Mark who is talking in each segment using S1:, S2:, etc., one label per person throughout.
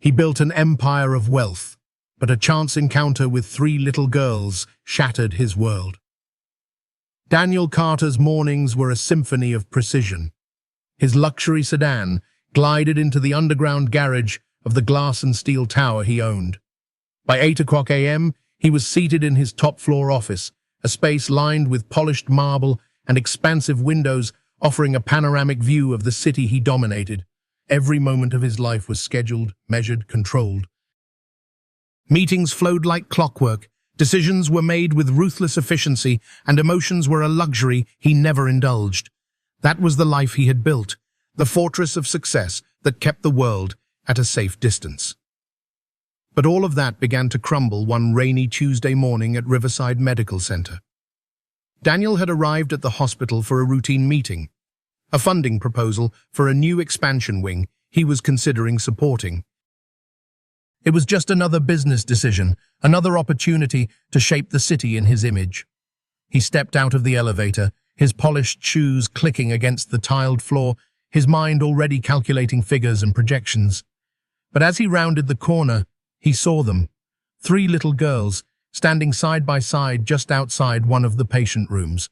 S1: He built an empire of wealth, but a chance encounter with 3 little girls shattered his world. Daniel Carter's mornings were a symphony of precision. His luxury sedan glided into the underground garage of the glass and steel tower he owned. By 8 a.m., he was seated in his top-floor office, a space lined with polished marble and expansive windows offering a panoramic view of the city he dominated. Every moment of his life was scheduled, measured, controlled. Meetings flowed like clockwork, decisions were made with ruthless efficiency, and emotions were a luxury he never indulged. That was the life he had built, the fortress of success that kept the world at a safe distance. But all of that began to crumble one rainy Tuesday morning at Riverside Medical Center. Daniel had arrived at the hospital for a routine meeting, a funding proposal for a new expansion wing he was considering supporting. It was just another business decision, another opportunity to shape the city in his image. He stepped out of the elevator, his polished shoes clicking against the tiled floor, his mind already calculating figures and projections. But as he rounded the corner, he saw them, 3 little girls, standing side by side just outside one of the patient rooms.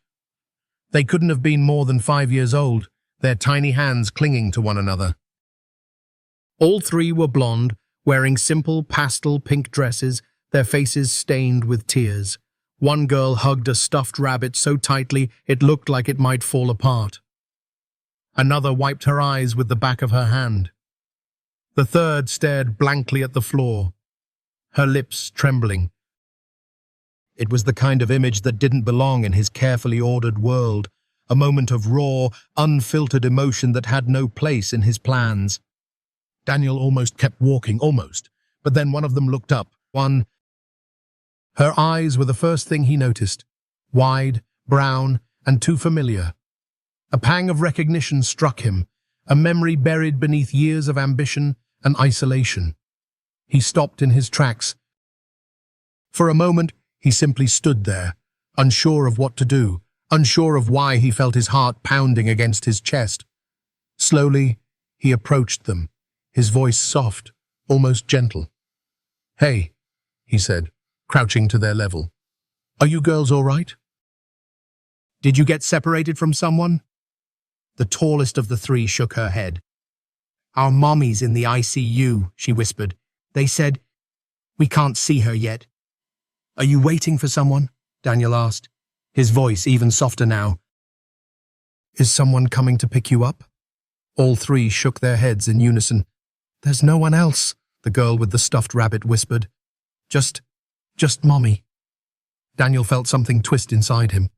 S1: They couldn't have been more than 5 years old, their tiny hands clinging to one another. All 3 were blonde, wearing simple pastel pink dresses, their faces stained with tears. One girl hugged a stuffed rabbit so tightly it looked like it might fall apart. Another wiped her eyes with the back of her hand. The third stared blankly at the floor, her lips trembling. It was the kind of image that didn't belong in his carefully ordered world, a moment of raw, unfiltered emotion that had no place in his plans. Daniel almost kept walking, but then one of them looked up. Her eyes were the first thing he noticed, wide, brown, and too familiar. A pang of recognition struck him, a memory buried beneath years of ambition and isolation. He stopped in his tracks. For a moment, he simply stood there, unsure of what to do, unsure of why he felt his heart pounding against his chest. Slowly, he approached them, his voice soft, almost gentle. "Hey," he said, crouching to their level. "Are you girls all right? Did you get separated from someone?" The tallest of the 3 shook her head. "Our mommy's in the ICU," she whispered. "They said, we can't see her yet." "Are you waiting for someone?" Daniel asked, his voice even softer now. "Is someone coming to pick you up?" All 3 shook their heads in unison. "There's no one else," the girl with the stuffed rabbit whispered. Just Mommy." Daniel felt something twist inside him,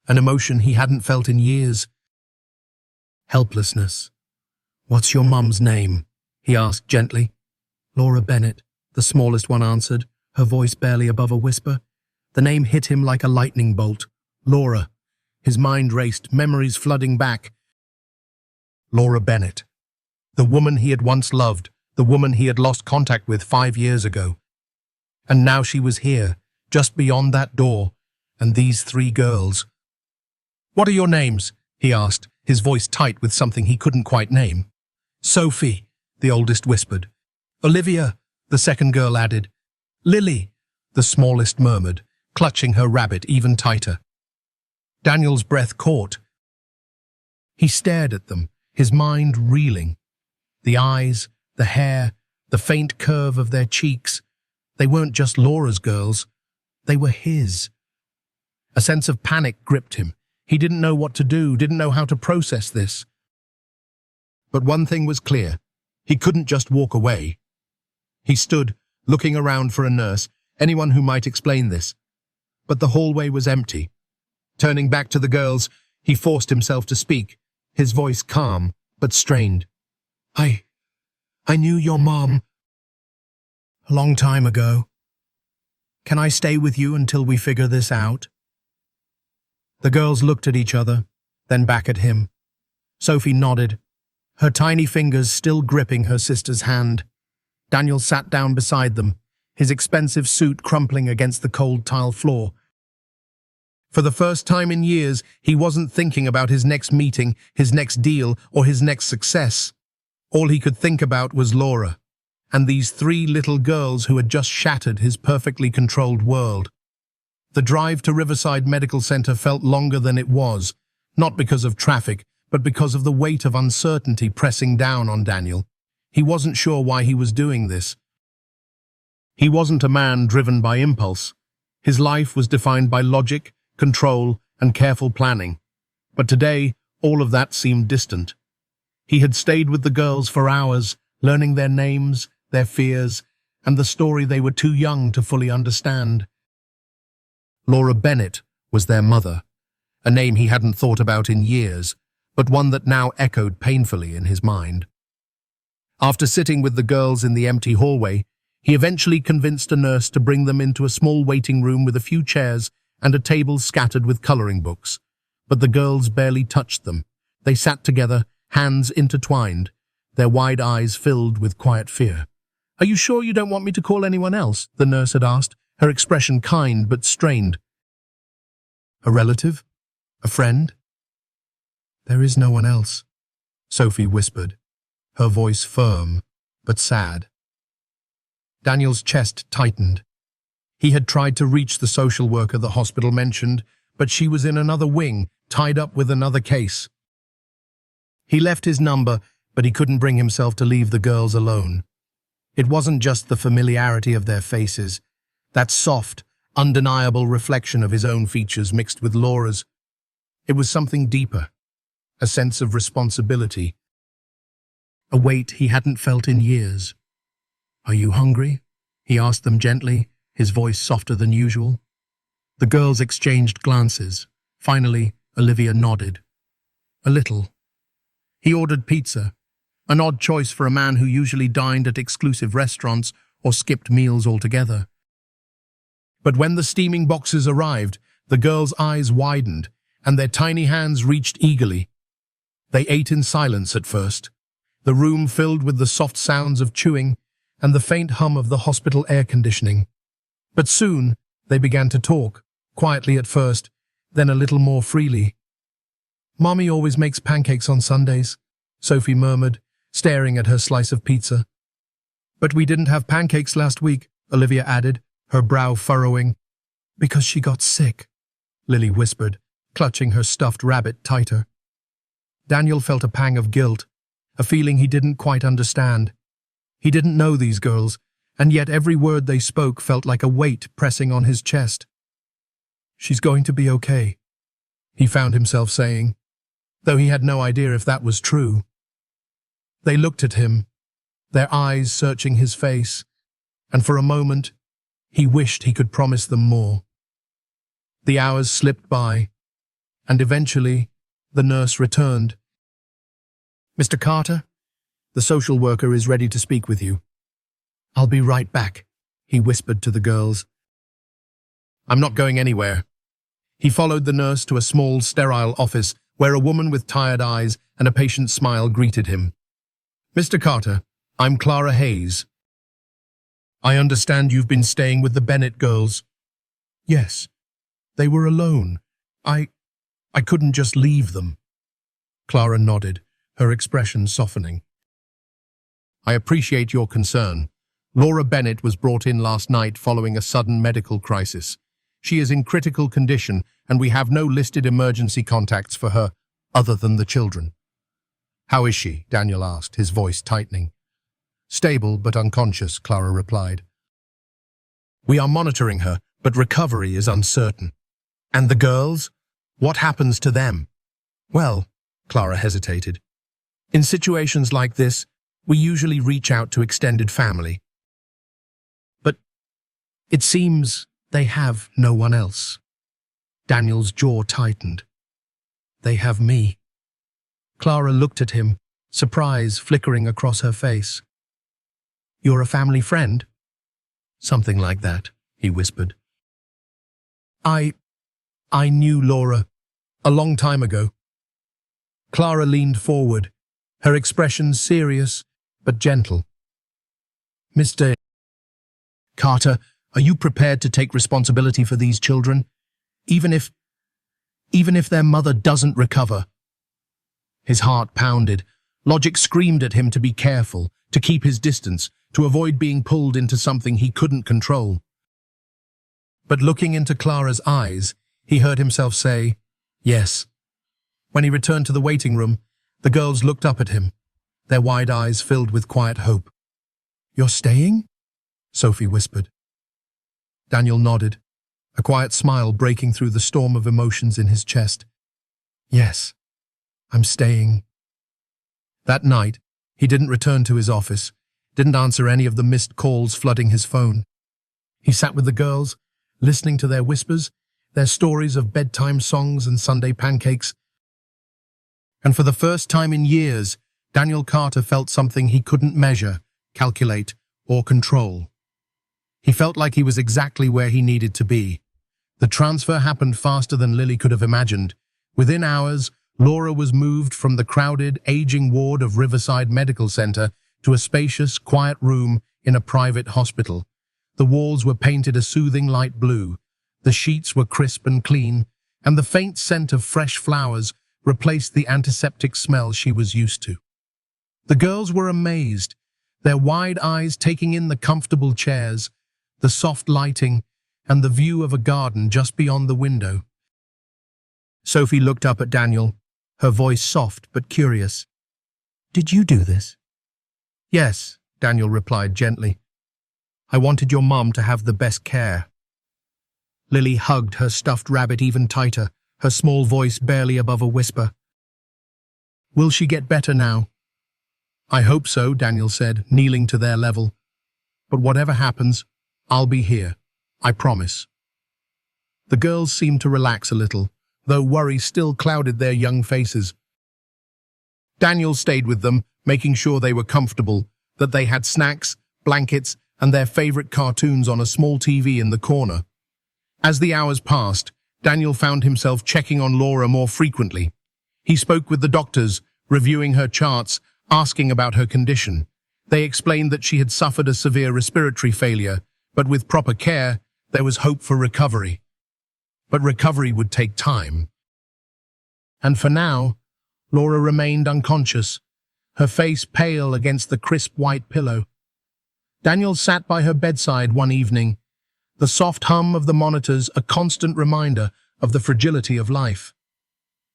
S1: an emotion he hadn't felt in years. Helplessness. "What's your mum's name?" he asked gently. "Laura Bennett," the smallest one answered, her voice barely above a whisper. The name hit him like a lightning bolt. Laura. His mind raced, memories flooding back. Laura Bennett. The woman he had once loved, the woman he had lost contact with 5 years ago. And now she was here, just beyond that door, and these 3 girls. "What are your names?" he asked, his voice tight with something he couldn't quite name. "Sophie," the oldest whispered. "Olivia," the second girl added. "Lily," the smallest murmured, clutching her rabbit even tighter. Daniel's breath caught. He stared at them, his mind reeling. The eyes, the hair, the faint curve of their cheeks. They weren't just Laura's girls. They were his. A sense of panic gripped him. He didn't know what to do, didn't know how to process this. But one thing was clear. He couldn't just walk away. He stood, looking around for a nurse, anyone who might explain this. But the hallway was empty. Turning back to the girls, he forced himself to speak, his voice calm but strained. I knew your mom a long time ago. Can I stay with you until we figure this out?" The girls looked at each other, then back at him. Sophie nodded, her tiny fingers still gripping her sister's hand. Daniel sat down beside them, his expensive suit crumpling against the cold tile floor. For the first time in years, he wasn't thinking about his next meeting, his next deal, or his next success. All he could think about was Laura, and these three little girls who had just shattered his perfectly controlled world. The drive to Riverside Medical Center felt longer than it was, not because of traffic, but because of the weight of uncertainty pressing down on Daniel. He wasn't sure why he was doing this. He wasn't a man driven by impulse. His life was defined by logic, control, and careful planning. But today, all of that seemed distant. He had stayed with the girls for hours, learning their names, their fears, and the story they were too young to fully understand. Laura Bennett was their mother, a name he hadn't thought about in years, but one that now echoed painfully in his mind. After sitting with the girls in the empty hallway, he eventually convinced a nurse to bring them into a small waiting room with a few chairs and a table scattered with coloring books. But the girls barely touched them. They sat together, hands intertwined, their wide eyes filled with quiet fear. "Are you sure you don't want me to call anyone else?" the nurse had asked, her expression kind but strained. "A relative? A friend?" "There is no one else," Sophie whispered, her voice firm but sad. Daniel's chest tightened. He had tried to reach the social worker the hospital mentioned, but she was in another wing, tied up with another case. He left his number, but he couldn't bring himself to leave the girls alone. It wasn't just the familiarity of their faces, that soft, undeniable reflection of his own features mixed with Laura's. It was something deeper, a sense of responsibility, a weight he hadn't felt in years. "Are you hungry?" he asked them gently, his voice softer than usual. The girls exchanged glances. Finally, Olivia nodded. "A little." He ordered pizza, an odd choice for a man who usually dined at exclusive restaurants or skipped meals altogether. But when the steaming boxes arrived, the girls' eyes widened, and their tiny hands reached eagerly. They ate in silence at first, the room filled with the soft sounds of chewing and the faint hum of the hospital air conditioning. But soon, they began to talk, quietly at first, then a little more freely. "Mommy always makes pancakes on Sundays," Sophie murmured, staring at her slice of pizza. "But we didn't have pancakes last week," Olivia added, her brow furrowing. "Because she got sick," Lily whispered, clutching her stuffed rabbit tighter. Daniel felt a pang of guilt, a feeling he didn't quite understand. He didn't know these girls, and yet every word they spoke felt like a weight pressing on his chest. "She's going to be okay," he found himself saying, though he had no idea if that was true. They looked at him, their eyes searching his face, and for a moment, he wished he could promise them more. The hours slipped by, and eventually, the nurse returned. "Mr. Carter, the social worker is ready to speak with you." "I'll be right back," he whispered to the girls. "I'm not going anywhere." He followed the nurse to a small, sterile office where a woman with tired eyes and a patient smile greeted him. "Mr. Carter, I'm Clara Hayes. I understand you've been staying with the Bennett girls." "Yes. They were alone. I couldn't just leave them." Clara nodded, her expression softening. "I appreciate your concern. Laura Bennett was brought in last night following a sudden medical crisis. She is in critical condition, and we have no listed emergency contacts for her, other than the children." "How is she?" Daniel asked, his voice tightening. "Stable but unconscious," Clara replied. "We are monitoring her, but recovery is uncertain." "And the girls? What happens to them?" "Well," Clara hesitated, "in situations like this, we usually reach out to extended family. But it seems they have no one else." Daniel's jaw tightened. "They have me." Clara looked at him, surprise flickering across her face. "You're a family friend?" "Something like that," he whispered. I knew Laura a long time ago." Clara leaned forward, her expression serious but gentle. "Mr. Carter, are you prepared to take responsibility for these children, even if their mother doesn't recover?" His heart pounded. Logic screamed at him to be careful, to keep his distance, to avoid being pulled into something he couldn't control. But looking into Clara's eyes, he heard himself say, yes. When he returned to the waiting room, the girls looked up at him, their wide eyes filled with quiet hope. "You're staying?" Sophie whispered. Daniel nodded, a quiet smile breaking through the storm of emotions in his chest. "Yes, I'm staying." That night, he didn't return to his office, didn't answer any of the missed calls flooding his phone. He sat with the girls, listening to their whispers, their stories of bedtime songs and Sunday pancakes. And for the first time in years, Daniel Carter felt something he couldn't measure, calculate, or control. He felt like he was exactly where he needed to be. The transfer happened faster than Lily could have imagined. Within hours, Laura was moved from the crowded, aging ward of Riverside Medical Center to a spacious, quiet room in a private hospital. The walls were painted a soothing light blue. The sheets were crisp and clean, and the faint scent of fresh flowers replaced the antiseptic smell she was used to. The girls were amazed, their wide eyes taking in the comfortable chairs, the soft lighting, and the view of a garden just beyond the window. Sophie looked up at Daniel, her voice soft but curious. "Did you do this?" "Yes," Daniel replied gently. "I wanted your mom to have the best care." Lily hugged her stuffed rabbit even tighter, her small voice barely above a whisper. "Will she get better now?" "I hope so," Daniel said, kneeling to their level. "But whatever happens, I'll be here. I promise." The girls seemed to relax a little, though worry still clouded their young faces. Daniel stayed with them, making sure they were comfortable, that they had snacks, blankets, and their favorite cartoons on a small TV in the corner. As the hours passed, Daniel found himself checking on Laura more frequently. He spoke with the doctors, reviewing her charts, asking about her condition. They explained that she had suffered a severe respiratory failure, but with proper care, there was hope for recovery. But recovery would take time. And for now, Laura remained unconscious, her face pale against the crisp white pillow. Daniel sat by her bedside one evening, the soft hum of the monitors a constant reminder of the fragility of life.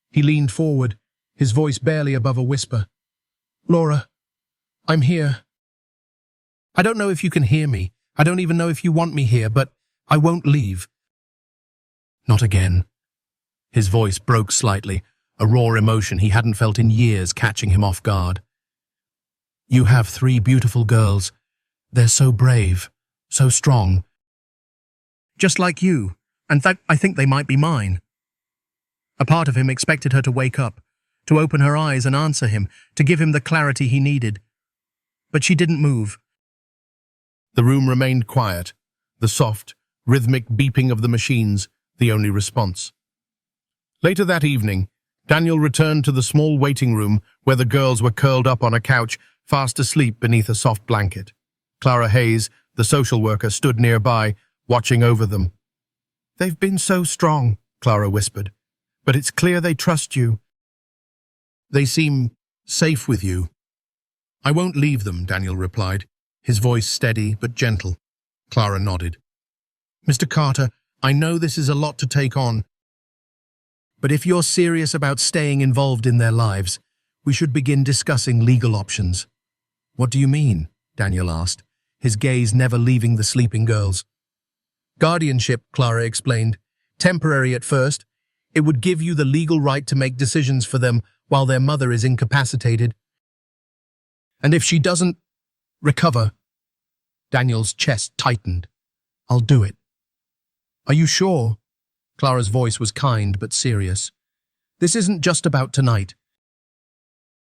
S1: He leaned forward, his voice barely above a whisper. "Laura, I'm here. I don't know if you can hear me. I don't even know if you want me here, but I won't leave." "Not again." His voice broke slightly, a raw emotion he hadn't felt in years catching him off guard. "You have 3 beautiful girls. They're so brave, so strong. Just like you. In fact, I think they might be mine." A part of him expected her to wake up, to open her eyes and answer him, to give him the clarity he needed. But she didn't move. The room remained quiet, the soft, rhythmic beeping of the machines the only response. Later that evening, Daniel returned to the small waiting room where the girls were curled up on a couch, fast asleep beneath a soft blanket. Clara Hayes, the social worker, stood nearby, watching over them. "They've been so strong," Clara whispered. "But it's clear they trust you." "They seem safe with you." "I won't leave them," Daniel replied, his voice steady but gentle. Clara nodded. "Mr. Carter, I know this is a lot to take on, but if you're serious about staying involved in their lives, we should begin discussing legal options." "What do you mean?" Daniel asked, his gaze never leaving the sleeping girls. "Guardianship," Clara explained. "Temporary at first. It would give you the legal right to make decisions for them while their mother is incapacitated. And if she doesn't recover..." Daniel's chest tightened. "I'll do it." "Are you sure?" Clara's voice was kind but serious. "This isn't just about tonight.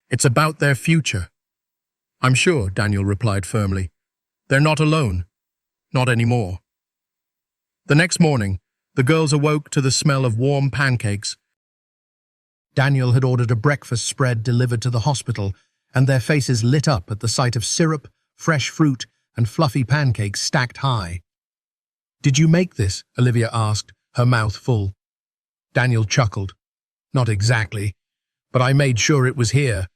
S1: It's about their future." "I'm sure," Daniel replied firmly. "They're not alone. Not anymore." The next morning, the girls awoke to the smell of warm pancakes. Daniel had ordered a breakfast spread delivered to the hospital, and their faces lit up at the sight of syrup, fresh fruit, and fluffy pancakes stacked high. "Did you make this?" Olivia asked, her mouth full. Daniel chuckled. "Not exactly, but I made sure it was here."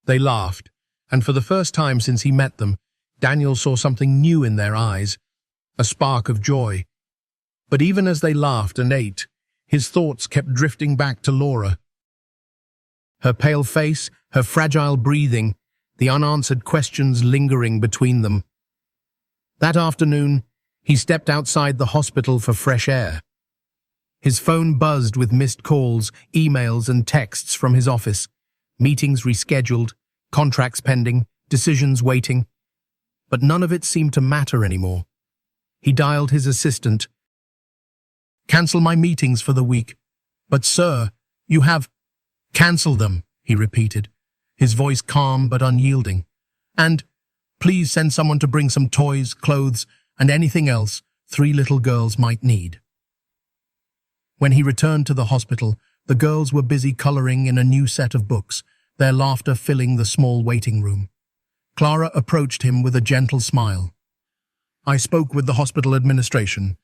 S1: They laughed, and for the first time since he met them, Daniel saw something new in their eyes, a spark of joy. But even as they laughed and ate, his thoughts kept drifting back to Laura. Her pale face, her fragile breathing, the unanswered questions lingering between them. That afternoon, he stepped outside the hospital for fresh air. His phone buzzed with missed calls, emails and texts from his office. Meetings rescheduled, contracts pending, decisions waiting. But none of it seemed to matter anymore. He dialed his assistant. "Cancel my meetings for the week." "But sir, you have—" "Cancel them," he repeated, his voice calm but unyielding. "And please send someone to bring some toys, clothes, and anything else 3 little girls might need." When he returned to the hospital, the girls were busy coloring in a new set of books, their laughter filling the small waiting room. Clara approached him with a gentle smile. "I spoke with the hospital administration.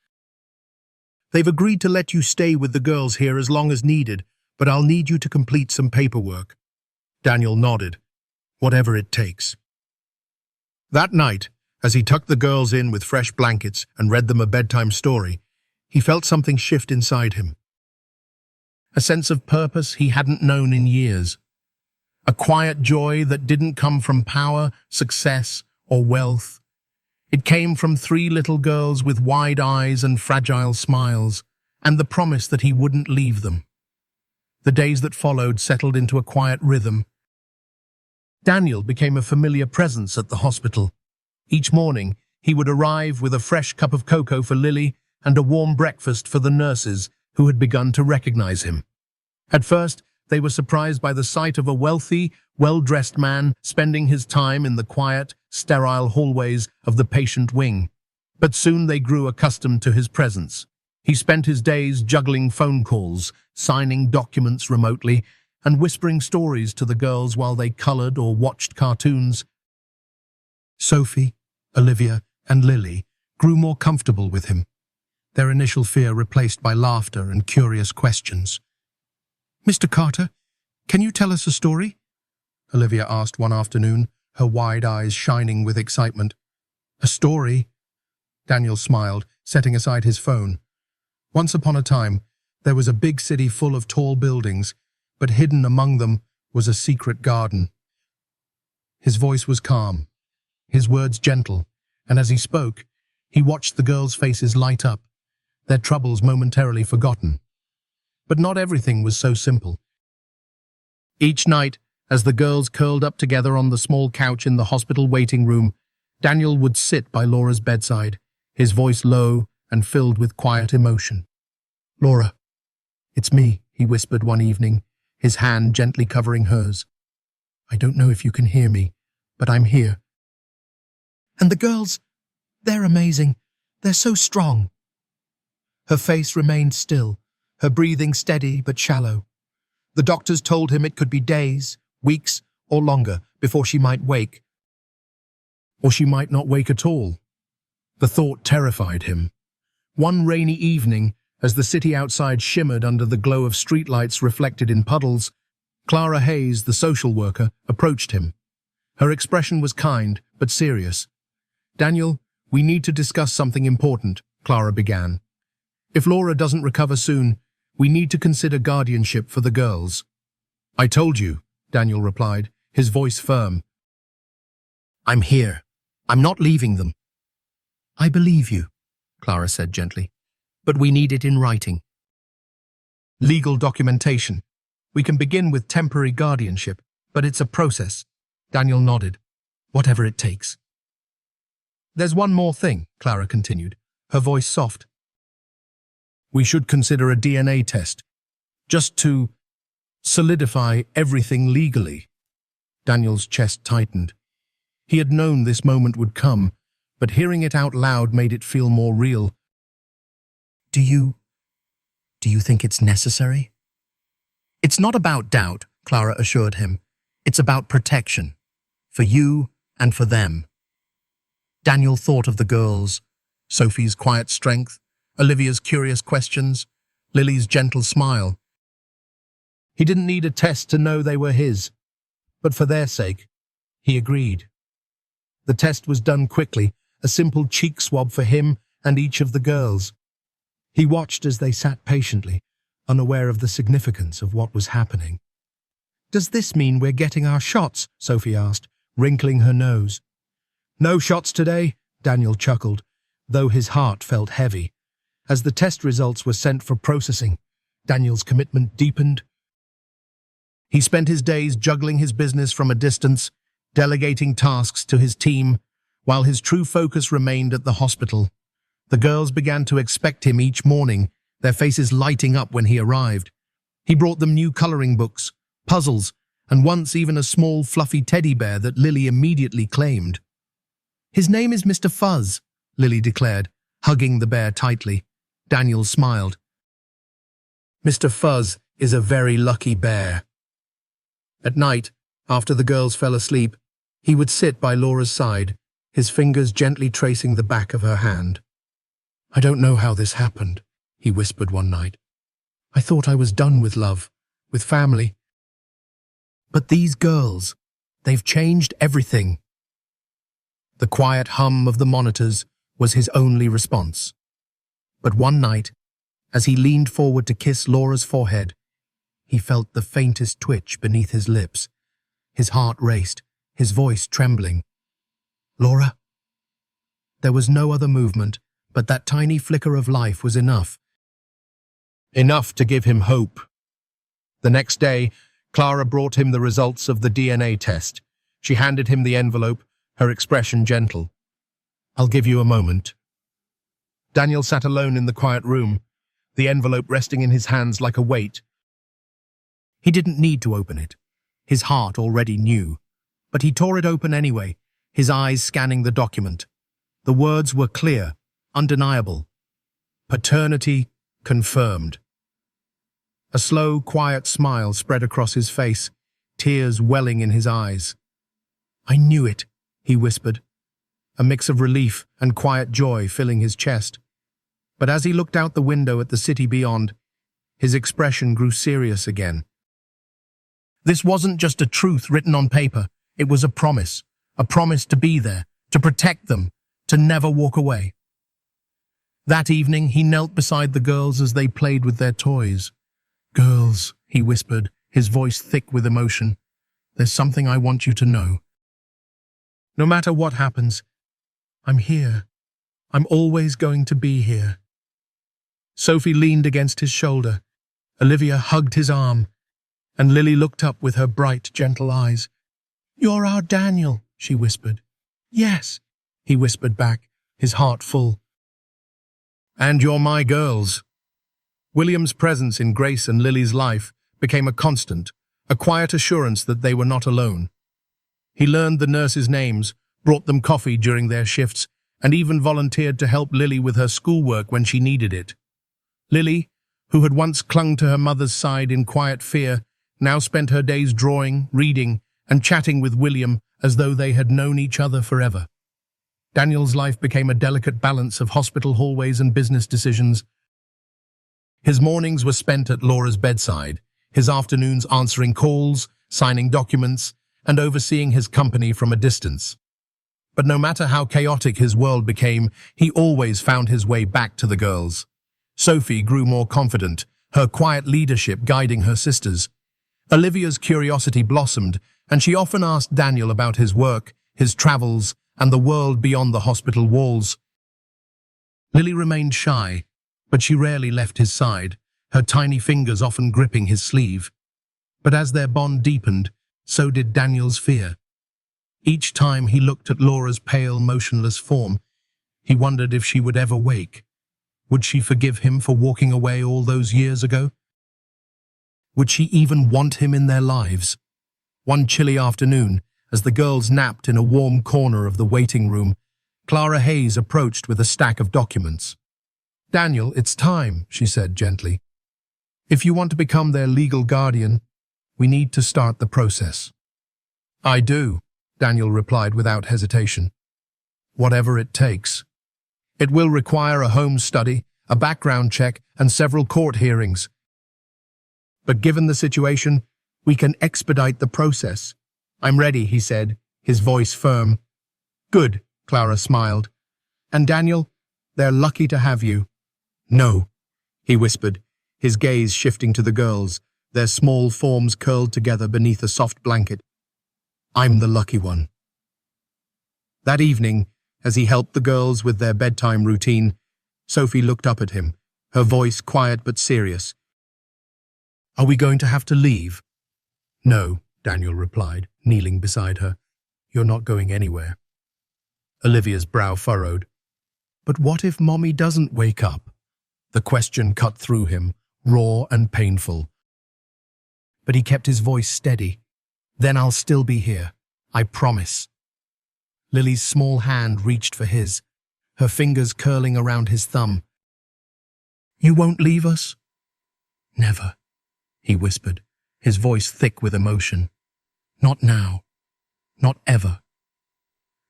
S1: They've agreed to let you stay with the girls here as long as needed, but I'll need you to complete some paperwork." Daniel nodded. "Whatever it takes." That night, as he tucked the girls in with fresh blankets and read them a bedtime story, he felt something shift inside him. A sense of purpose he hadn't known in years. A quiet joy that didn't come from power, success, or wealth. It came from 3 little girls with wide eyes and fragile smiles, and the promise that he wouldn't leave them. The days that followed settled into a quiet rhythm. Daniel became a familiar presence at the hospital. Each morning, he would arrive with a fresh cup of cocoa for Lily and a warm breakfast for the nurses who had begun to recognize him. At first, they were surprised by the sight of a wealthy, well-dressed man spending his time in the quiet, sterile hallways of the patient wing. But soon they grew accustomed to his presence. He spent his days juggling phone calls, signing documents remotely, and whispering stories to the girls while they colored or watched cartoons. Sophie, Olivia, and Lily grew more comfortable with him, their initial fear replaced by laughter and curious questions. "Mr. Carter, can you tell us a story?" Olivia asked one afternoon, her wide eyes shining with excitement. "A story?" Daniel smiled, setting aside his phone. Once upon a time, there was a big city full of tall buildings, but hidden among them was a secret garden. His voice was calm, his words gentle, and as he spoke, he watched the girls' faces light up, their troubles momentarily forgotten. But not everything was so simple. Each night, as the girls curled up together on the small couch in the hospital waiting room, Daniel would sit by Laura's bedside, his voice low and filled with quiet emotion. "Laura, it's me," he whispered one evening, his hand gently covering hers. "I don't know if you can hear me, but I'm here." "And the girls, they're amazing. They're so strong." Her face remained still, her breathing steady but shallow. The doctors told him it could be days, weeks, or longer before she might wake. Or she might not wake at all. The thought terrified him. One rainy evening, as the city outside shimmered under the glow of streetlights reflected in puddles, Clara Hayes, the social worker, approached him. Her expression was kind, but serious. "Daniel, we need to discuss something important," Clara began. "If Laura doesn't recover soon, we need to consider guardianship for the girls." "I told you," Daniel replied, his voice firm. "I'm here. I'm not leaving them." "I believe you," Clara said gently, "but we need it in writing." "Legal documentation. We can begin with temporary guardianship, but it's a process." Daniel nodded. "Whatever it takes." "There's one more thing," Clara continued, her voice soft. "We should consider a DNA test, just to solidify everything legally." Daniel's chest tightened. He had known this moment would come, but hearing it out loud made it feel more real. Do you think it's necessary?" "It's not about doubt," Clara assured him. "It's about protection. For you and for them." Daniel thought of the girls, Sophie's quiet strength, Olivia's curious questions, Lily's gentle smile. He didn't need a test to know they were his, but for their sake, he agreed. The test was done quickly, a simple cheek swab for him and each of the girls. He watched as they sat patiently, unaware of the significance of what was happening. "Does this mean we're getting our shots?" Sophie asked, wrinkling her nose. "No shots today," Daniel chuckled, though his heart felt heavy. As the test results were sent for processing, Daniel's commitment deepened. He spent his days juggling his business from a distance, delegating tasks to his team, while his true focus remained at the hospital. The girls began to expect him each morning, their faces lighting up when he arrived. He brought them new coloring books, puzzles, and once even a small fluffy teddy bear that Lily immediately claimed. "His name is Mr. Fuzz," Lily declared, hugging the bear tightly. Daniel smiled. "Mr. Fuzz is a very lucky bear." At night, after the girls fell asleep, he would sit by Laura's side, his fingers gently tracing the back of her hand. "I don't know how this happened," he whispered one night. "I thought I was done with love, with family. But these girls, they've changed everything." The quiet hum of the monitors was his only response. But one night, as he leaned forward to kiss Laura's forehead, he felt the faintest twitch beneath his lips. His heart raced, his voice trembling. "Laura?" There was no other movement, but that tiny flicker of life was enough. Enough to give him hope. The next day, Clara brought him the results of the DNA test. She handed him the envelope, her expression gentle. "I'll give you a moment." Daniel sat alone in the quiet room, the envelope resting in his hands like a weight. He didn't need to open it. His heart already knew. But he tore it open anyway, his eyes scanning the document. The words were clear, undeniable. Paternity confirmed. A slow, quiet smile spread across his face, tears welling in his eyes. "I knew it," he whispered, a mix of relief and quiet joy filling his chest. But as he looked out the window at the city beyond, his expression grew serious again. This wasn't just a truth written on paper. It was a promise to be there, to protect them, to never walk away. That evening, he knelt beside the girls as they played with their toys. "Girls," he whispered, his voice thick with emotion, "there's something I want you to know. No matter what happens, I'm here. I'm always going to be here." Sophie leaned against his shoulder. Olivia hugged his arm, and Lily looked up with her bright, gentle eyes. "You're our Daniel," she whispered. "Yes," he whispered back, his heart full. "And you're my girls." William's presence in Grace and Lily's life became a constant, a quiet assurance that they were not alone. He learned the nurses' names, brought them coffee during their shifts, and even volunteered to help Lily with her schoolwork when she needed it. Lily, who had once clung to her mother's side in quiet fear, now spent her days drawing, reading, and chatting with William as though they had known each other forever. Daniel's life became a delicate balance of hospital hallways and business decisions. His mornings were spent at Laura's bedside, his afternoons answering calls, signing documents, and overseeing his company from a distance. But no matter how chaotic his world became, he always found his way back to the girls. Sophie grew more confident, her quiet leadership guiding her sisters. Olivia's curiosity blossomed, and she often asked Daniel about his work, his travels, and the world beyond the hospital walls. Lily remained shy, but she rarely left his side, her tiny fingers often gripping his sleeve. But as their bond deepened, so did Daniel's fear. Each time he looked at Laura's pale, motionless form, he wondered if she would ever wake. Would she forgive him for walking away all those years ago? Would she even want him in their lives? One chilly afternoon, as the girls napped in a warm corner of the waiting room, Clara Hayes approached with a stack of documents. "Daniel, it's time," she said gently. "If you want to become their legal guardian, we need to start the process." "I do," Daniel replied without hesitation. "Whatever it takes. It will require a home study, a background check, and several court hearings. But given the situation, we can expedite the process." "I'm ready," he said, his voice firm. Good, Clara smiled. And Daniel, they're lucky to have you. No, he whispered, his gaze shifting to the girls, their small forms curled together beneath a soft blanket. I'm the lucky one. That evening, as he helped the girls with their bedtime routine, Sophie looked up at him, her voice quiet but serious. Are we going to have to leave? No, Daniel replied, kneeling beside her. You're not going anywhere. Olivia's brow furrowed. But what if Mommy doesn't wake up? The question cut through him, raw and painful. But he kept his voice steady. Then I'll still be here. I promise. Lily's small hand reached for his, her fingers curling around his thumb. You won't leave us? Never, he whispered, his voice thick with emotion. Not now. Not ever.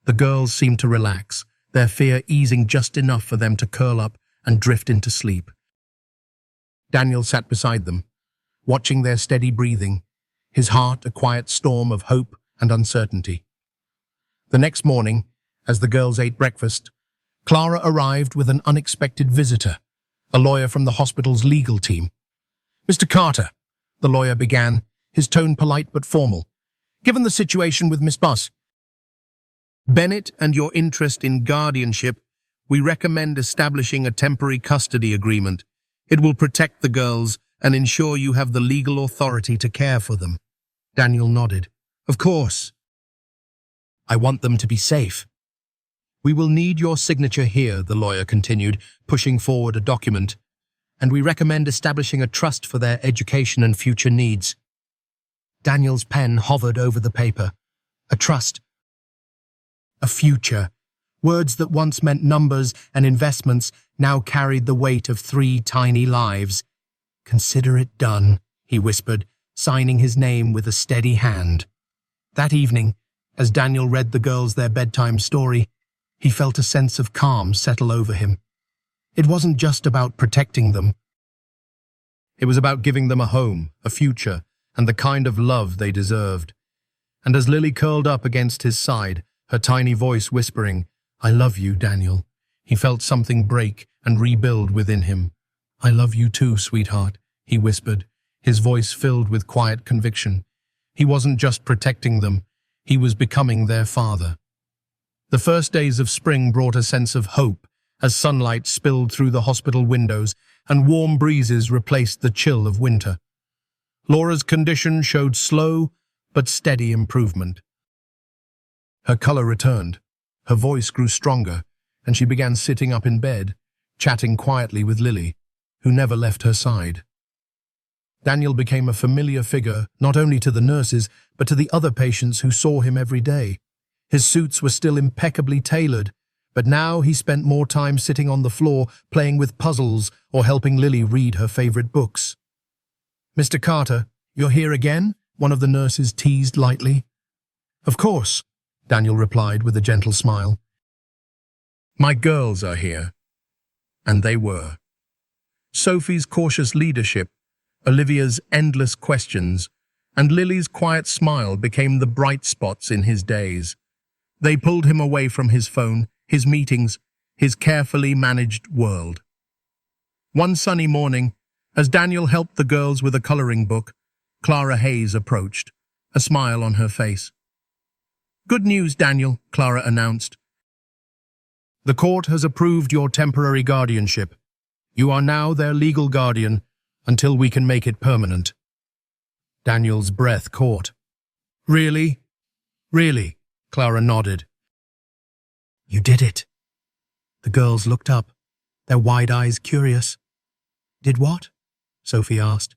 S1: The girls seemed to relax, their fear easing just enough for them to curl up and drift into sleep. Daniel sat beside them, watching their steady breathing, his heart a quiet storm of hope and uncertainty. The next morning, as the girls ate breakfast, Clara arrived with an unexpected visitor, a lawyer from the hospital's legal team. Mr. Carter, the lawyer began, his tone polite but formal. Given the situation with Miss Bennett and your interest in guardianship, we recommend establishing a temporary custody agreement. It will protect the girls and ensure you have the legal authority to care for them. Daniel nodded. Of course. I want them to be safe. We will need your signature here, the lawyer continued, pushing forward a document, and we recommend establishing a trust for their education and future needs. Daniel's pen hovered over the paper. A trust. A future. Words that once meant numbers and investments now carried the weight of 3 tiny lives. Consider it done, he whispered, signing his name with a steady hand. That evening, as Daniel read the girls their bedtime story, he felt a sense of calm settle over him. It wasn't just about protecting them. It was about giving them a home, a future, and the kind of love they deserved. And as Lily curled up against his side, her tiny voice whispering, I love you, Daniel, he felt something break and rebuild within him. I love you too, sweetheart, he whispered, his voice filled with quiet conviction. He wasn't just protecting them, he was becoming their father. The first days of spring brought a sense of hope as sunlight spilled through the hospital windows and warm breezes replaced the chill of winter. Laura's condition showed slow but steady improvement. Her color returned, her voice grew stronger, and she began sitting up in bed, chatting quietly with Lily, who never left her side. Daniel became a familiar figure not only to the nurses but to the other patients who saw him every day. His suits were still impeccably tailored, but now he spent more time sitting on the floor playing with puzzles or helping Lily read her favorite books. Mr. Carter, you're here again? One of the nurses teased lightly. Of course, Daniel replied with a gentle smile. My girls are here. And they were. Sophie's cautious leadership, Olivia's endless questions, and Lily's quiet smile became the bright spots in his days. They pulled him away from his phone, his meetings, his carefully managed world. One sunny morning, as Daniel helped the girls with a coloring book, Clara Hayes approached, a smile on her face. Good news, Daniel, Clara announced. The court has approved your temporary guardianship. You are now their legal guardian until we can make it permanent. Daniel's breath caught. Really? Really? Clara nodded. You did it. The girls looked up, their wide eyes curious. Did what? Sophie asked.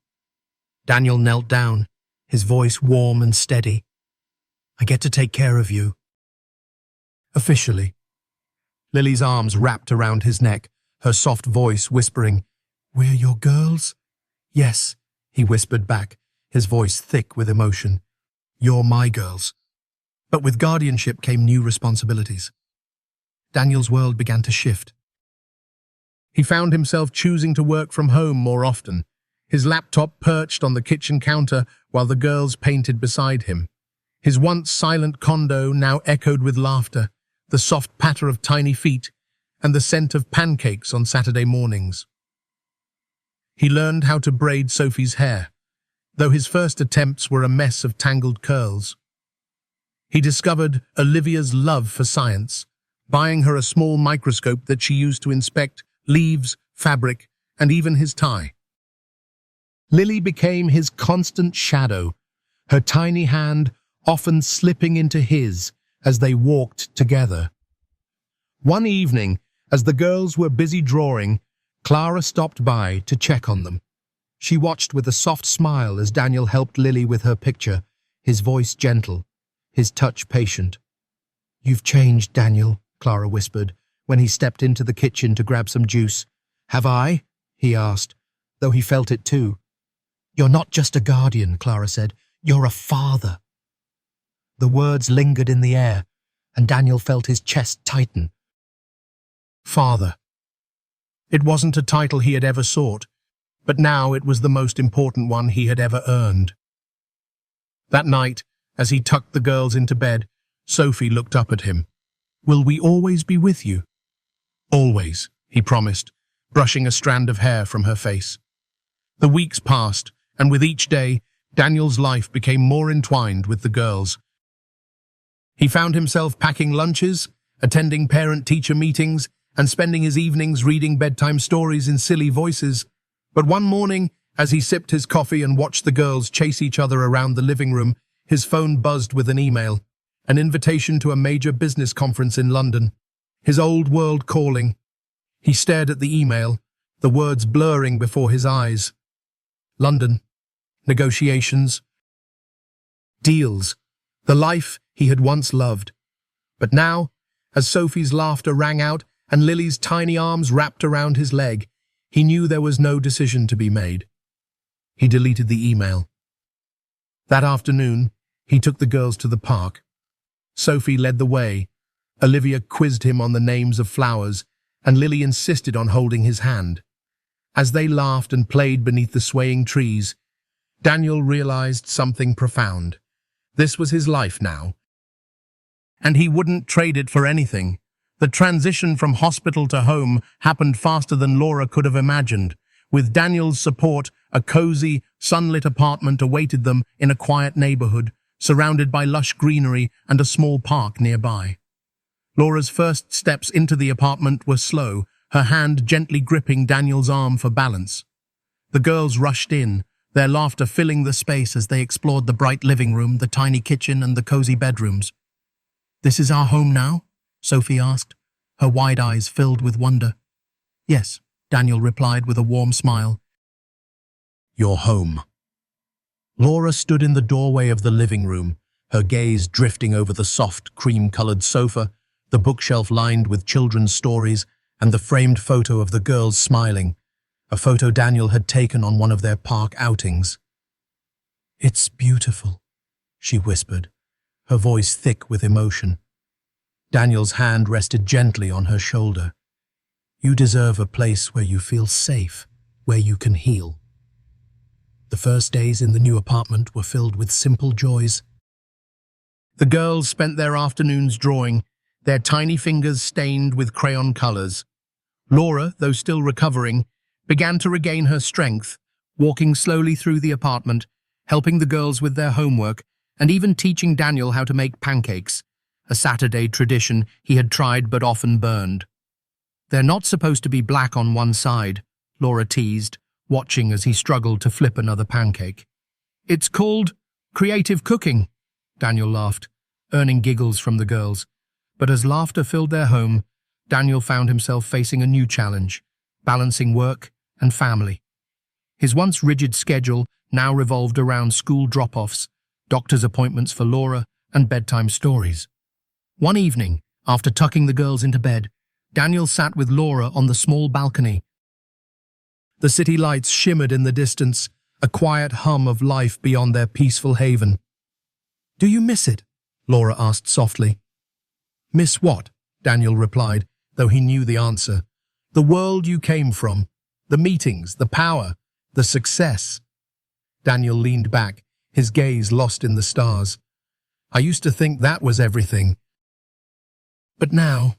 S1: Daniel knelt down, his voice warm and steady. I get to take care of you. Officially. Lily's arms wrapped around his neck, her soft voice whispering, We're your girls? Yes, he whispered back, his voice thick with emotion. You're my girls. But with guardianship came new responsibilities. Daniel's world began to shift. He found himself choosing to work from home more often, his laptop perched on the kitchen counter while the girls painted beside him. His once silent condo now echoed with laughter, the soft patter of tiny feet, and the scent of pancakes on Saturday mornings. He learned how to braid Sophie's hair, though his first attempts were a mess of tangled curls. He discovered Olivia's love for science, buying her a small microscope that she used to inspect leaves, fabric, and even his tie. Lily became his constant shadow, her tiny hand often slipping into his as they walked together. One evening, as the girls were busy drawing, Clara stopped by to check on them. She watched with a soft smile as Daniel helped Lily with her picture, his voice gentle, his touch patient. "You've changed, Daniel," Clara whispered, when he stepped into the kitchen to grab some juice. "Have I?" he asked, though he felt it too. "You're not just a guardian," Clara said. "You're a father." The words lingered in the air, and Daniel felt his chest tighten. Father. It wasn't a title he had ever sought, but now it was the most important one he had ever earned. That night, as he tucked the girls into bed, Sophie looked up at him. "Will we always be with you?" "Always," he promised, brushing a strand of hair from her face. The weeks passed, and with each day, Daniel's life became more entwined with the girls. He found himself packing lunches, attending parent-teacher meetings, and spending his evenings reading bedtime stories in silly voices. But one morning, as he sipped his coffee and watched the girls chase each other around the living room, his phone buzzed with an email, an invitation to a major business conference in London. His old world calling. He stared at the email, the words blurring before his eyes. London. Negotiations. Deals. The life he had once loved. But now, as Sophie's laughter rang out and Lily's tiny arms wrapped around his leg, he knew there was no decision to be made. He deleted the email. That afternoon, he took the girls to the park. Sophie led the way. Olivia quizzed him on the names of flowers, and Lily insisted on holding his hand. As they laughed and played beneath the swaying trees, Daniel realized something profound. This was his life now, and he wouldn't trade it for anything. The transition from hospital to home happened faster than Laura could have imagined. With Daniel's support, a cozy, sunlit apartment awaited them in a quiet neighborhood, surrounded by lush greenery and a small park nearby. Laura's first steps into the apartment were slow, her hand gently gripping Daniel's arm for balance. The girls rushed in, their laughter filling the space as they explored the bright living room, the tiny kitchen, and the cozy bedrooms. "This is our home now?" Sophie asked, her wide eyes filled with wonder. "Yes," Daniel replied with a warm smile. "Your home." Laura stood in the doorway of the living room, her gaze drifting over the soft, cream-colored sofa, the bookshelf lined with children's stories, and the framed photo of the girls smiling, a photo Daniel had taken on one of their park outings. "It's beautiful," she whispered, her voice thick with emotion. Daniel's hand rested gently on her shoulder. "You deserve a place where you feel safe, where you can heal." The first days in the new apartment were filled with simple joys. The girls spent their afternoons drawing, their tiny fingers stained with crayon colors. Laura, though still recovering, began to regain her strength, walking slowly through the apartment, helping the girls with their homework, and even teaching Daniel how to make pancakes, a Saturday tradition he had tried but often burned. "They're not supposed to be black on one side," Laura teased, watching as he struggled to flip another pancake. "It's called creative cooking," Daniel laughed, earning giggles from the girls. But as laughter filled their home, Daniel found himself facing a new challenge, balancing work and family. His once rigid schedule now revolved around school drop-offs, doctor's appointments for Laura, and bedtime stories. One evening, after tucking the girls into bed, Daniel sat with Laura on the small balcony. The city lights shimmered in the distance, a quiet hum of life beyond their peaceful haven. "Do you miss it?" Laura asked softly. "Miss what?" Daniel replied, though he knew the answer. "The world you came from, the meetings, the power, the success." Daniel leaned back, his gaze lost in the stars. "I used to think that was everything." But now,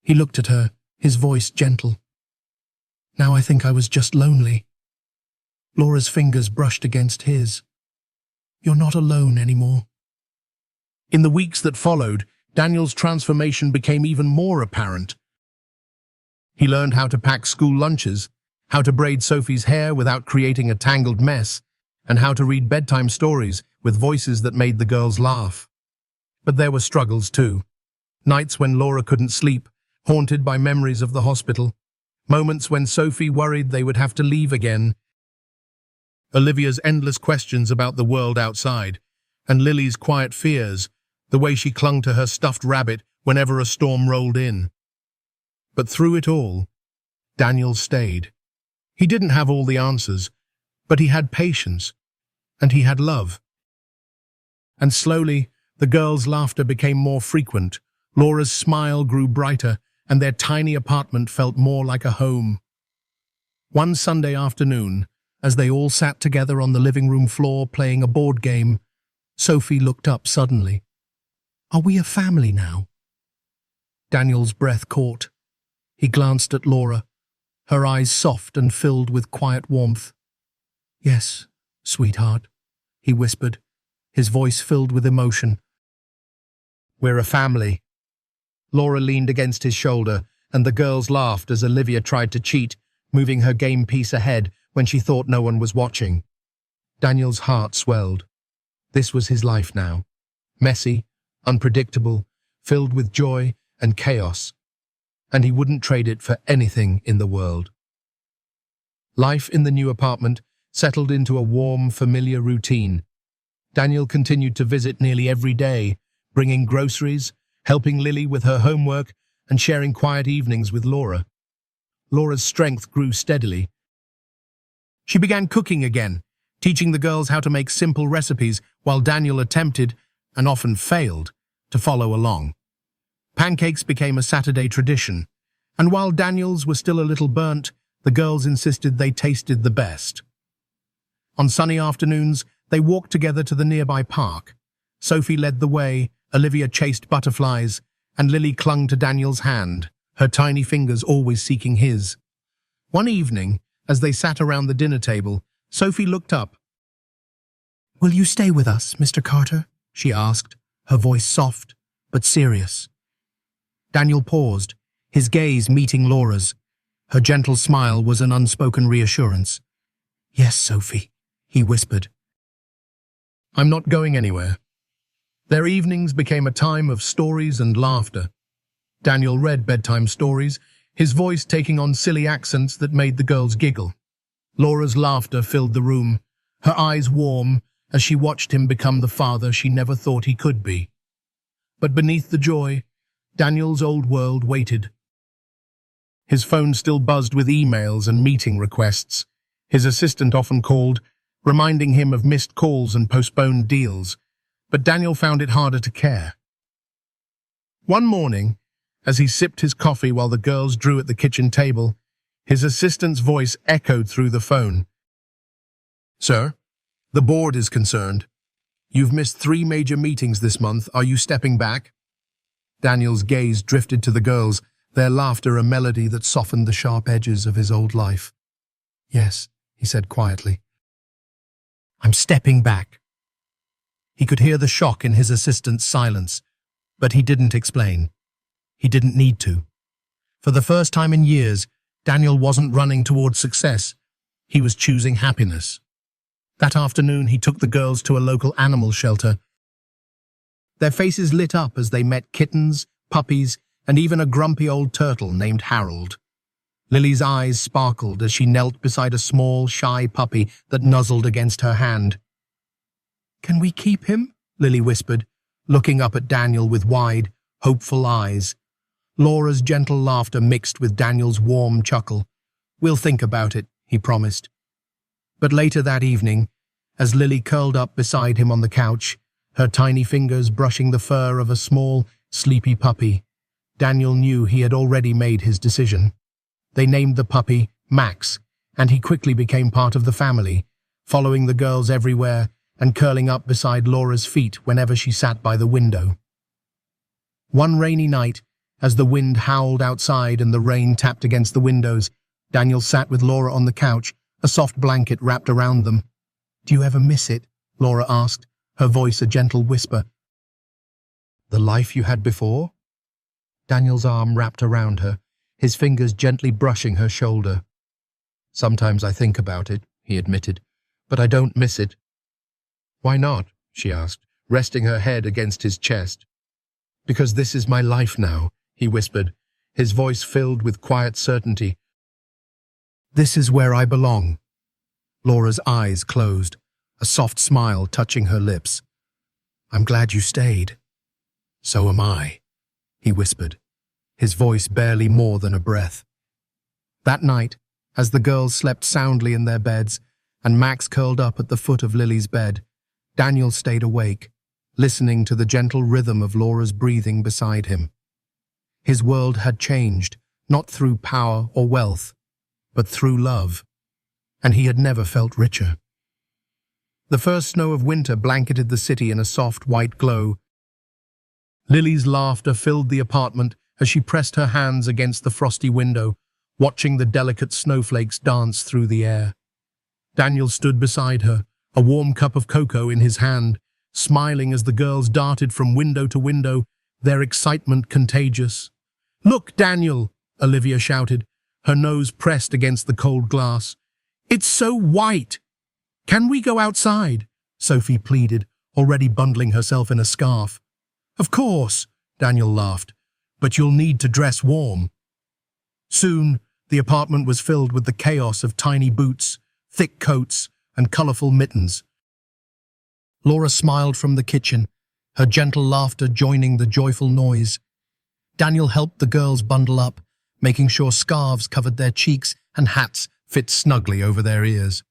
S1: he looked at her, his voice gentle. Now I think I was just lonely. Laura's fingers brushed against his. You're not alone anymore. In the weeks that followed, Daniel's transformation became even more apparent. He learned how to pack school lunches, how to braid Sophie's hair without creating a tangled mess, and how to read bedtime stories with voices that made the girls laugh. But there were struggles too. Nights when Laura couldn't sleep, haunted by memories of the hospital. Moments when Sophie worried they would have to leave again. Olivia's endless questions about the world outside, and Lily's quiet fears, the way she clung to her stuffed rabbit whenever a storm rolled in. But through it all, Daniel stayed. He didn't have all the answers, but he had patience, and he had love. And slowly, the girls' laughter became more frequent, Laura's smile grew brighter, and their tiny apartment felt more like a home. One Sunday afternoon, as they all sat together on the living room floor playing a board game, Sophie looked up suddenly. Are we a family now? Daniel's breath caught. He glanced at Laura, her eyes soft and filled with quiet warmth. Yes, sweetheart, he whispered, his voice filled with emotion. We're a family. Laura leaned against his shoulder, and the girls laughed as Olivia tried to cheat, moving her game piece ahead when she thought no one was watching. Daniel's heart swelled. This was his life now. Messy, unpredictable, filled with joy and chaos. And he wouldn't trade it for anything in the world. Life in the new apartment settled into a warm, familiar routine. Daniel continued to visit nearly every day, bringing groceries, helping Lily with her homework, and sharing quiet evenings with Laura. Laura's strength grew steadily. She began cooking again, teaching the girls how to make simple recipes while Daniel attempted, and often failed, to follow along. Pancakes became a Saturday tradition, and while Daniel's were still a little burnt, the girls insisted they tasted the best. On sunny afternoons, they walked together to the nearby park. Sophie led the way, Olivia chased butterflies, and Lily clung to Daniel's hand, her tiny fingers always seeking his. One evening, as they sat around the dinner table, Sophie looked up. Will you stay with us, Mr. Carter? She asked, her voice soft but serious. Daniel paused, his gaze meeting Laura's. Her gentle smile was an unspoken reassurance. Yes, Sophie, he whispered. I'm not going anywhere. Their evenings became a time of stories and laughter. Daniel read bedtime stories, his voice taking on silly accents that made the girls giggle. Laura's laughter filled the room, her eyes warm as she watched him become the father she never thought he could be. But beneath the joy, Daniel's old world waited. His phone still buzzed with emails and meeting requests. His assistant often called, reminding him of missed calls and postponed deals, but Daniel found it harder to care. One morning, as he sipped his coffee while the girls drew at the kitchen table, his assistant's voice echoed through the phone. Sir, the board is concerned. You've missed 3 major meetings this month. Are you stepping back? Daniel's gaze drifted to the girls, their laughter a melody that softened the sharp edges of his old life. Yes, he said quietly. I'm stepping back. He could hear the shock in his assistant's silence, but he didn't explain. He didn't need to. For the first time in years, Daniel wasn't running towards success. He was choosing happiness. That afternoon, he took the girls to a local animal shelter. Their faces lit up as they met kittens, puppies, and even a grumpy old turtle named Harold. Lily's eyes sparkled as she knelt beside a small, shy puppy that nuzzled against her hand. Can we keep him? Lily whispered, looking up at Daniel with wide, hopeful eyes. Laura's gentle laughter mixed with Daniel's warm chuckle. We'll think about it, he promised. But later that evening, as Lily curled up beside him on the couch, her tiny fingers brushing the fur of a small, sleepy puppy, Daniel knew he had already made his decision. They named the puppy Max, and he quickly became part of the family, following the girls everywhere and curling up beside Laura's feet whenever she sat by the window. One rainy night, as the wind howled outside and the rain tapped against the windows, Daniel sat with Laura on the couch, a soft blanket wrapped around them. "Do you ever miss it?" Laura asked, her voice a gentle whisper. "The life you had before?" Daniel's arm wrapped around her, his fingers gently brushing her shoulder. "Sometimes I think about it," he admitted, "but I don't miss it." "Why not?" she asked, resting her head against his chest. "Because this is my life now," he whispered, his voice filled with quiet certainty. "This is where I belong." Laura's eyes closed, a soft smile touching her lips. "I'm glad you stayed." "So am I," he whispered, his voice barely more than a breath. That night, as the girls slept soundly in their beds and Max curled up at the foot of Lily's bed, Daniel stayed awake, listening to the gentle rhythm of Laura's breathing beside him. His world had changed, not through power or wealth, but through love, and he had never felt richer. The first snow of winter blanketed the city in a soft white glow. Lily's laughter filled the apartment as she pressed her hands against the frosty window, watching the delicate snowflakes dance through the air. Daniel stood beside her, a warm cup of cocoa in his hand, smiling as the girls darted from window to window, their excitement contagious. "Look, Daniel!" Olivia shouted, her nose pressed against the cold glass. "It's so white!" "Can we go outside?" Sophie pleaded, already bundling herself in a scarf. "Of course," Daniel laughed, "but you'll need to dress warm." Soon, the apartment was filled with the chaos of tiny boots, thick coats, and colorful mittens. Laura smiled from the kitchen, her gentle laughter joining the joyful noise. Daniel helped the girls bundle up, making sure scarves covered their cheeks and hats fit snugly over their ears.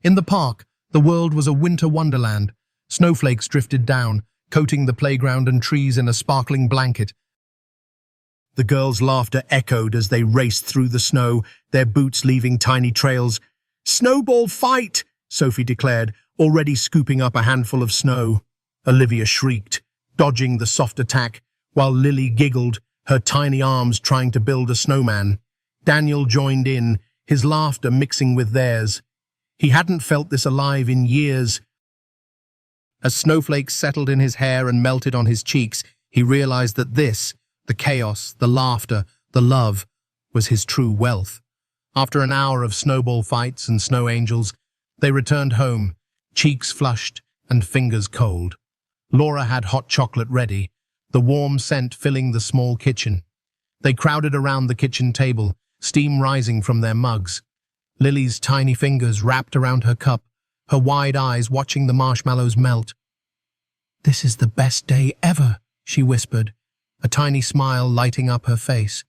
S1: In the park, the world was a winter wonderland. Snowflakes drifted down, coating the playground and trees in a sparkling blanket. The girls' laughter echoed as they raced through the snow, their boots leaving tiny trails. "Snowball fight!" Sophie declared, already scooping up a handful of snow. Olivia shrieked, dodging the soft attack, while Lily giggled, her tiny arms trying to build a snowman. Daniel joined in, his laughter mixing with theirs. He hadn't felt this alive in years. As snowflakes settled in his hair and melted on his cheeks, he realized that this, the chaos, the laughter, the love, was his true wealth. After an hour of snowball fights and snow angels, they returned home, cheeks flushed and fingers cold. Laura had hot chocolate ready, the warm scent filling the small kitchen. They crowded around the kitchen table, steam rising from their mugs. Lily's tiny fingers wrapped around her cup, her wide eyes watching the marshmallows melt. "This is the best day ever," she whispered, a tiny smile lighting up her face.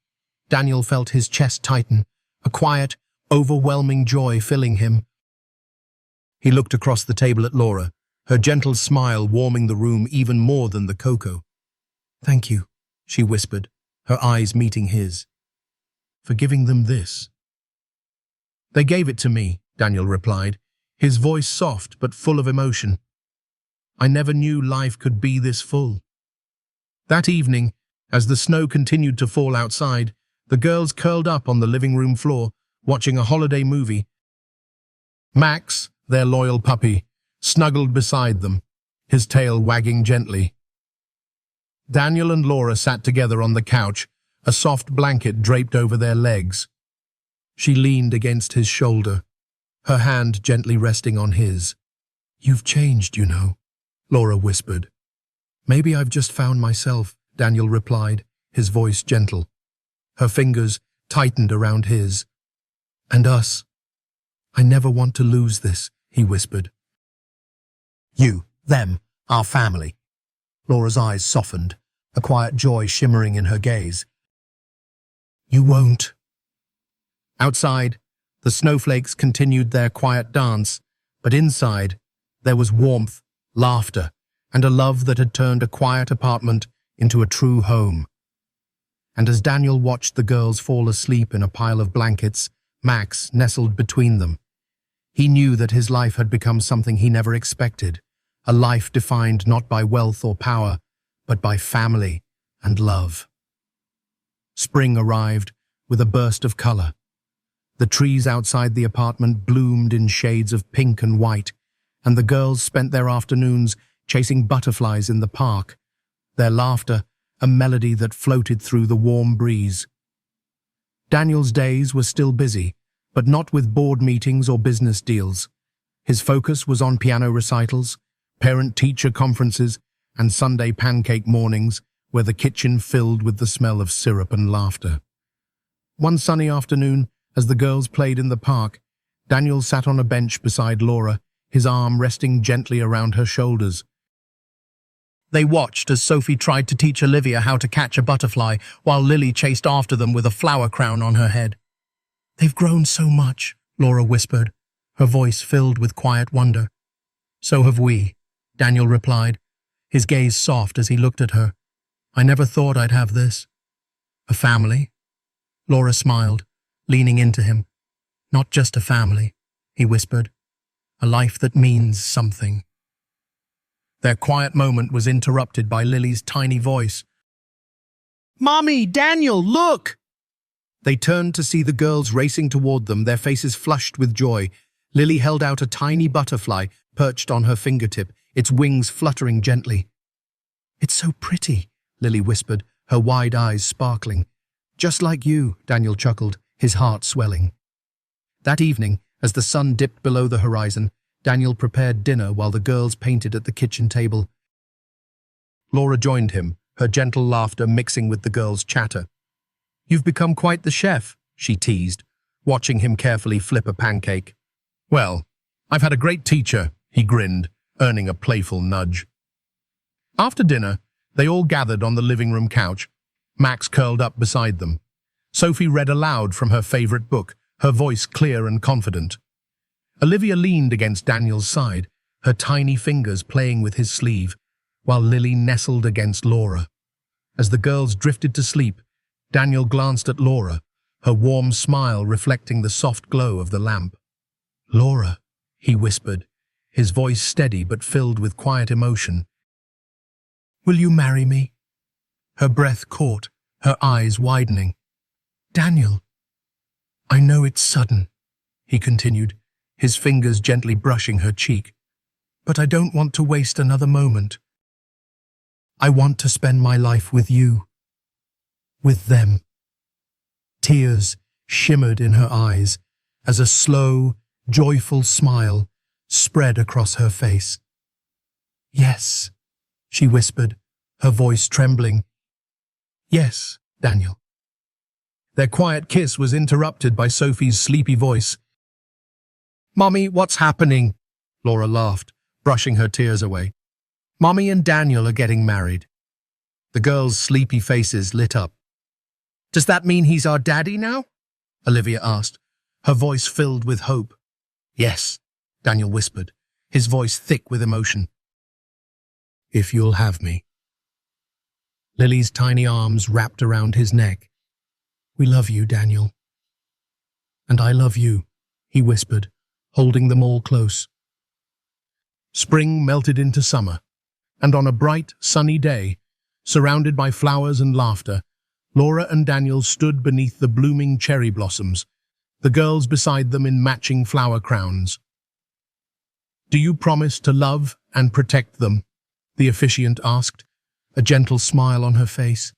S1: Daniel felt his chest tighten, a quiet, overwhelming joy filling him. He looked across the table at Laura, her gentle smile warming the room even more than the cocoa. "Thank you," she whispered, her eyes meeting his. "For giving them this." "They gave it to me," Daniel replied, his voice soft but full of emotion. "I never knew life could be this full." That evening, as the snow continued to fall outside, the girls curled up on the living room floor, watching a holiday movie. Max, their loyal puppy, snuggled beside them, his tail wagging gently. Daniel and Laura sat together on the couch, a soft blanket draped over their legs. She leaned against his shoulder, her hand gently resting on his. "You've changed, you know," Laura whispered. "Maybe I've just found myself," Daniel replied, his voice gentle. Her fingers tightened around his. "And us. I never want to lose this," he whispered. "You, them, our family." Laura's eyes softened, a quiet joy shimmering in her gaze. "You won't." Outside, the snowflakes continued their quiet dance, but inside, there was warmth, laughter, and a love that had turned a quiet apartment into a true home. And as Daniel watched the girls fall asleep in a pile of blankets, Max nestled between them. He knew that his life had become something he never expected, a life defined not by wealth or power, but by family, and love. Spring arrived with a burst of color. The trees outside the apartment bloomed in shades of pink and white, and the girls spent their afternoons chasing butterflies in the park, their laughter a melody that floated through the warm breeze. Daniel's days were still busy, but not with board meetings or business deals. His focus was on piano recitals, parent-teacher conferences, and Sunday pancake mornings where the kitchen filled with the smell of syrup and laughter. One sunny afternoon, as the girls played in the park, Daniel sat on a bench beside Laura, his arm resting gently around her shoulders. They watched as Sophie tried to teach Olivia how to catch a butterfly, while Lily chased after them with a flower crown on her head. "They've grown so much," Laura whispered, her voice filled with quiet wonder. "So have we," Daniel replied, his gaze soft as he looked at her. "I never thought I'd have this." "A family?" Laura smiled, leaning into him. "Not just a family," he whispered. "A life that means something." Their quiet moment was interrupted by Lily's tiny voice. "Mommy, Daniel, look!" They turned to see the girls racing toward them, their faces flushed with joy. Lily held out a tiny butterfly perched on her fingertip, its wings fluttering gently. "It's so pretty," Lily whispered, her wide eyes sparkling. "Just like you," Daniel chuckled, his heart swelling. That evening, as the sun dipped below the horizon, Daniel prepared dinner while the girls painted at the kitchen table. Laura joined him, her gentle laughter mixing with the girls' chatter. "You've become quite the chef," she teased, watching him carefully flip a pancake. "Well, I've had a great teacher," he grinned, earning a playful nudge. After dinner, they all gathered on the living room couch, Max curled up beside them. Sophie read aloud from her favorite book, her voice clear and confident. Olivia leaned against Daniel's side, her tiny fingers playing with his sleeve, while Lily nestled against Laura. As the girls drifted to sleep, Daniel glanced at Laura, her warm smile reflecting the soft glow of the lamp. "Laura," he whispered, his voice steady but filled with quiet emotion. "Will you marry me?" Her breath caught, her eyes widening. "Daniel." "I know it's sudden," he continued, his fingers gently brushing her cheek. "But I don't want to waste another moment. I want to spend my life with you. With them." Tears shimmered in her eyes as a slow, joyful smile spread across her face. "Yes," she whispered, her voice trembling. "Yes, Daniel." Their quiet kiss was interrupted by Sophie's sleepy voice. "Mommy, what's happening?" Laura laughed, brushing her tears away. "Mommy and Daniel are getting married." The girls' sleepy faces lit up. "Does that mean he's our daddy now?" Olivia asked, her voice filled with hope. "Yes," Daniel whispered, his voice thick with emotion. "If you'll have me." Lily's tiny arms wrapped around his neck. "We love you, Daniel." "And I love you," he whispered, holding them all close. Spring melted into summer, and on a bright, sunny day, surrounded by flowers and laughter, Laura and Daniel stood beneath the blooming cherry blossoms, the girls beside them in matching flower crowns. "Do you promise to love and protect them?" the officiant asked, a gentle smile on her face.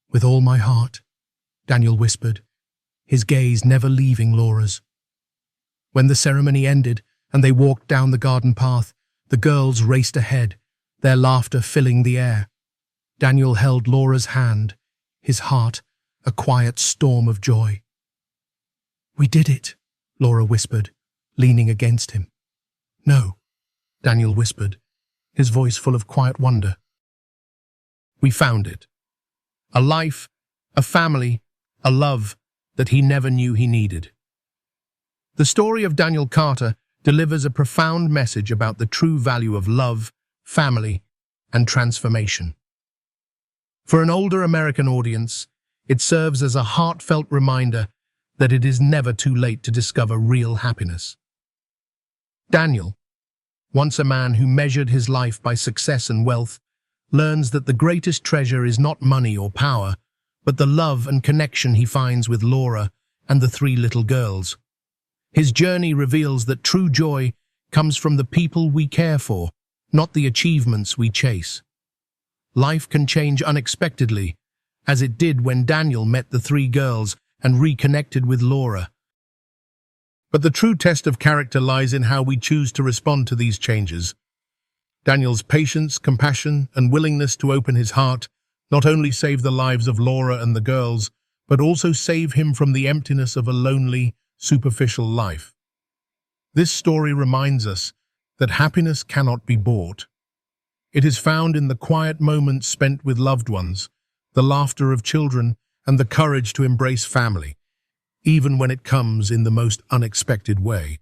S1: "With all my heart," Daniel whispered, his gaze never leaving Laura's. When the ceremony ended and they walked down the garden path, the girls raced ahead, their laughter filling the air. Daniel held Laura's hand, his heart a quiet storm of joy. "We did it," Laura whispered, leaning against him. "No," Daniel whispered, his voice full of quiet wonder. "We found it. A life, a family, a love that he never knew he needed." The story of Daniel Carter delivers a profound message about the true value of love, family, and transformation. For an older American audience, it serves as a heartfelt reminder that it is never too late to discover real happiness. Daniel, once a man who measured his life by success and wealth, learns that the greatest treasure is not money or power, but the love and connection he finds with Laura and the three little girls. His journey reveals that true joy comes from the people we care for, not the achievements we chase. Life can change unexpectedly, as it did when Daniel met the three girls and reconnected with Laura. But the true test of character lies in how we choose to respond to these changes. Daniel's patience, compassion, and willingness to open his heart not only saved the lives of Laura and the girls, but also save him from the emptiness of a lonely, superficial life. This story reminds us that happiness cannot be bought. It is found in the quiet moments spent with loved ones, the laughter of children, and the courage to embrace family, even when it comes in the most unexpected way.